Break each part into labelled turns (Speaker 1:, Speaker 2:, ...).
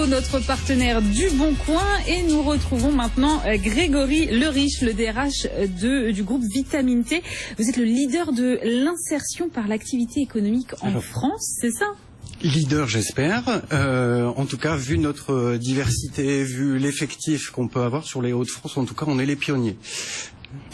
Speaker 1: Notre partenaire du Bon Coin, et nous retrouvons maintenant Grégory Leriche, le DRH du groupe Vitamine T. Vous êtes le leader de l'insertion par l'activité économique en France, c'est ça ?
Speaker 2: Leader, j'espère. En tout cas, vu notre diversité, vu l'effectif qu'on peut avoir sur les Hauts-de-France, en tout cas, on est les pionniers.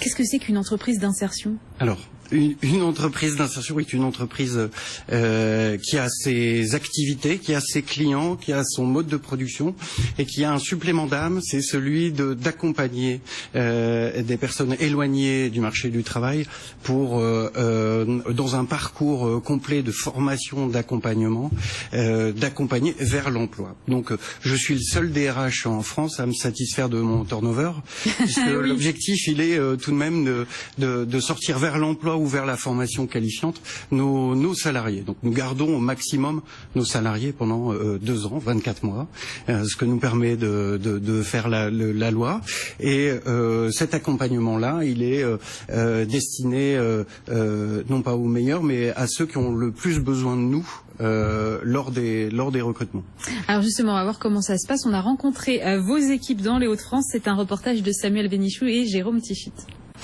Speaker 1: Qu'est-ce que c'est qu'une entreprise d'insertion ?
Speaker 2: Alors, une entreprise d'insertion est une entreprise qui a ses activités, qui a ses clients, qui a son mode de production et qui a un supplément d'âme, c'est celui d'accompagner des personnes éloignées du marché du travail pour dans un parcours complet de formation, d'accompagnement, d'accompagner vers l'emploi. Donc je suis le seul DRH en France à me satisfaire de mon turnover, puisque oui. L'objectif il est tout de même de sortir vers l'emploi ou vers la formation qualifiante nos salariés. Donc nous gardons au maximum nos salariés pendant 2 ans, 24 mois, ce que nous permet de faire la loi. Et cet accompagnement-là, il est destiné non pas aux meilleurs, mais à ceux qui ont le plus besoin de nous lors des recrutements.
Speaker 1: Alors justement, on va voir comment ça se passe. On a rencontré vos équipes dans les Hauts-de-France. C'est un reportage de Samuel Bénichou et Jérôme Tichit.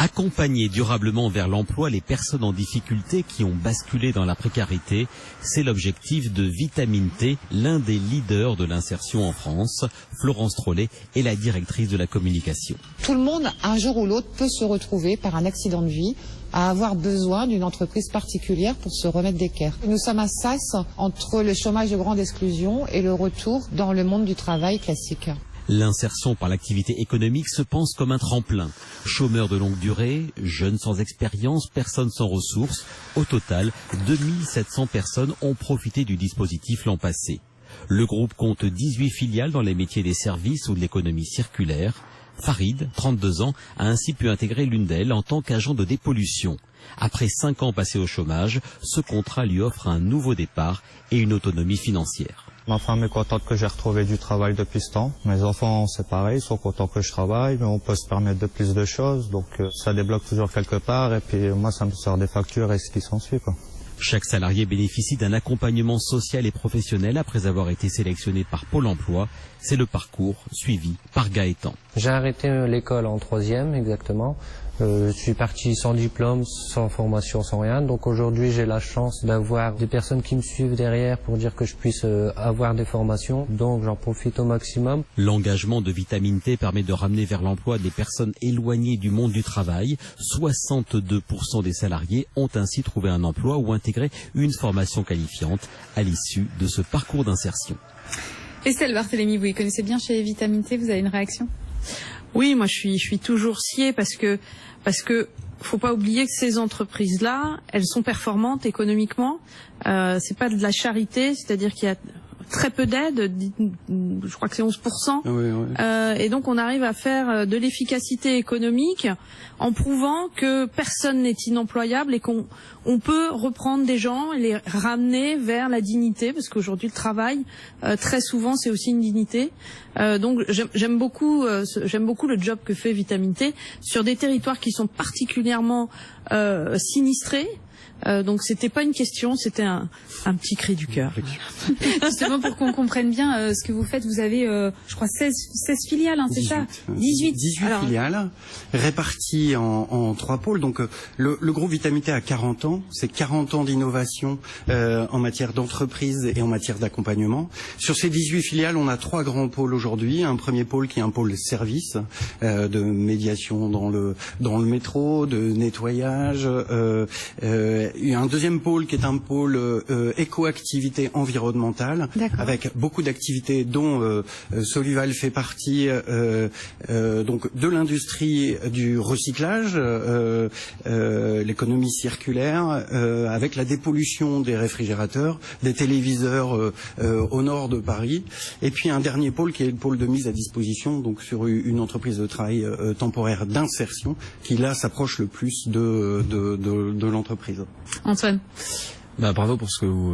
Speaker 3: Accompagner durablement vers l'emploi les personnes en difficulté qui ont basculé dans la précarité, c'est l'objectif de Vitamine T, l'un des leaders de l'insertion en France. Florence Trollet est la directrice de la communication.
Speaker 4: Tout le monde, un jour ou l'autre, peut se retrouver par un accident de vie à avoir besoin d'une entreprise particulière pour se remettre d'équerre. Nous sommes un sas entre le chômage de grande exclusion et le retour dans le monde du travail classique.
Speaker 3: L'insertion par l'activité économique se pense comme un tremplin. Chômeurs de longue durée, jeunes sans expérience, personnes sans ressources. Au total, 2700 personnes ont profité du dispositif l'an passé. Le groupe compte 18 filiales dans les métiers des services ou de l'économie circulaire. Farid, 32 ans, a ainsi pu intégrer l'une d'elles en tant qu'agent de dépollution. Après 5 ans passés au chômage, ce contrat lui offre un nouveau départ et une autonomie financière.
Speaker 5: Ma femme est contente que j'ai retrouvé du travail depuis ce temps. Mes enfants, c'est pareil, ils sont contents que je travaille, mais on peut se permettre de plus de choses. Donc ça débloque toujours quelque part et puis moi, ça me sort des factures et ce qui s'ensuit, quoi.
Speaker 3: Chaque salarié bénéficie d'un accompagnement social et professionnel après avoir été sélectionné par Pôle emploi. C'est le parcours suivi par Gaëtan.
Speaker 6: J'ai arrêté l'école en 3e exactement. Je suis parti sans diplôme, sans formation, sans rien. Donc aujourd'hui, j'ai la chance d'avoir des personnes qui me suivent derrière pour dire que je puisse avoir des formations. Donc j'en profite au maximum.
Speaker 3: L'engagement de Vitamine T permet de ramener vers l'emploi des personnes éloignées du monde du travail. 62% des salariés ont ainsi trouvé un emploi ou intégré une formation qualifiante à l'issue de ce parcours d'insertion.
Speaker 1: Estelle Barthélémy, vous les connaissez bien chez Vitamine T, vous avez une réaction ?
Speaker 7: Oui, moi je suis toujours sciée parce que faut pas oublier que ces entreprises-là, elles sont performantes économiquement. C'est pas de la charité, c'est-à-dire qu'il y a très peu d'aide, je crois que c'est 11%. Oui. Et donc on arrive à faire de l'efficacité économique en prouvant que personne n'est inemployable et qu'on peut reprendre des gens et les ramener vers la dignité, parce qu'aujourd'hui le travail, très souvent, c'est aussi une dignité. Donc j'aime beaucoup le job que fait Vitamine T sur des territoires qui sont particulièrement sinistrés. Donc c'était pas une question, c'était un petit cri du cœur.
Speaker 1: Justement pour qu'on comprenne bien ce que vous faites, vous avez je crois 16 filiales, hein, c'est ça ? 18
Speaker 2: filiales réparties en 3 pôles. Donc le groupe Vitamine T a 40 ans, c'est 40 ans d'innovation en matière d'entreprise et en matière d'accompagnement. Sur ces 18 filiales, on a 3 grands pôles aujourd'hui. Un premier pôle qui est un pôle service de médiation dans le métro, de nettoyage, un deuxième pôle qui est un pôle éco-activité environnementale, avec beaucoup d'activités dont Soluval fait partie, donc de l'industrie du recyclage, l'économie circulaire, avec la dépollution des réfrigérateurs, des téléviseurs au nord de Paris, et puis un dernier pôle qui est le pôle de mise à disposition, donc sur une entreprise de travail temporaire d'insertion, qui là s'approche le plus de l'entreprise.
Speaker 1: Antoine.
Speaker 8: Bravo pour ce que vous